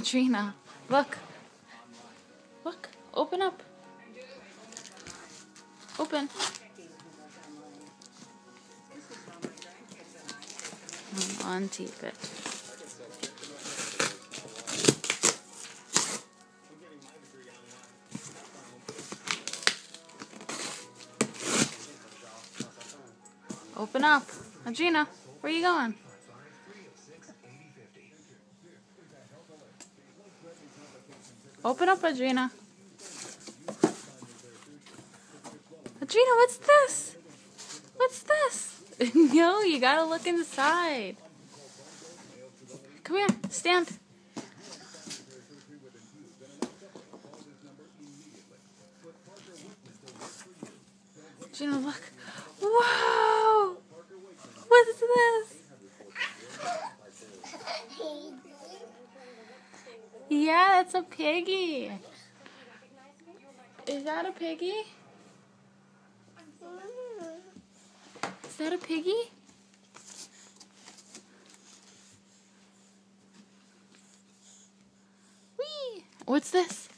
Audrina, look. Look. Open up. Open. Untape it. Open up. Audrina, where are you going? Open up, Audrina. Audrina, what's this? What's this? No, you gotta look inside. Come here, stand. Audrina, look. Whoa! What's this? Yeah, that's a piggy. Is that a piggy? Is that a piggy? Whee! What's this?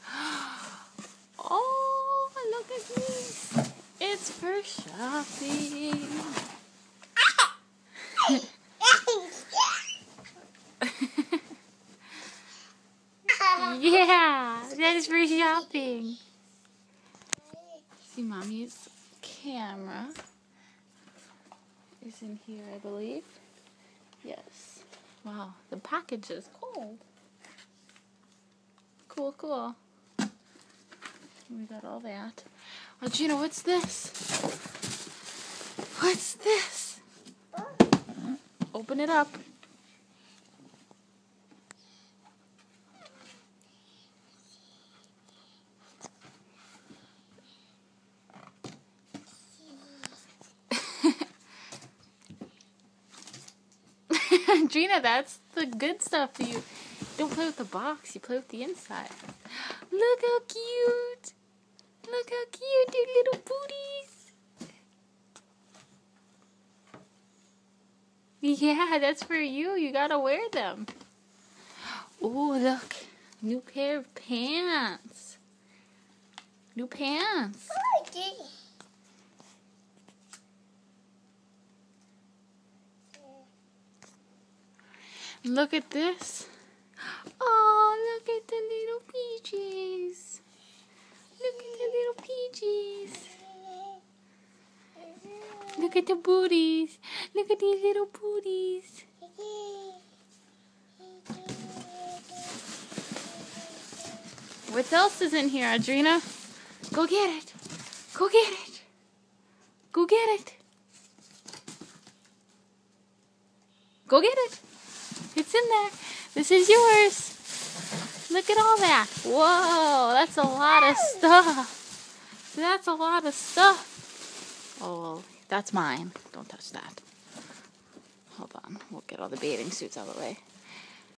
Oh, look at this. It's for shopping. Yeah, that is for shopping. See, Mommy's camera is in here, I believe. Yes. Wow, the package is cold. Cool, cool. We got all that. Audrina, what's this? What's this? Open it up. Audrina, that's the good stuff. You don't play with the box, you play with the inside. Look how cute! Look how cute, your little booties! Yeah, that's for you. You gotta wear them. Oh, look. New pair of pants. New pants. Look at this. Oh, look at the little peaches. Look at the little peaches. Look at the booties. Look at these little booties. What else is in here, Audrina? Go get it. Go get it. Go get it. Go get it. It's in there. This is yours. Look at all that. Whoa, that's a lot of stuff. That's a lot of stuff. Oh, well, that's mine. Don't touch that. Hold on. We'll get all the bathing suits out of the way.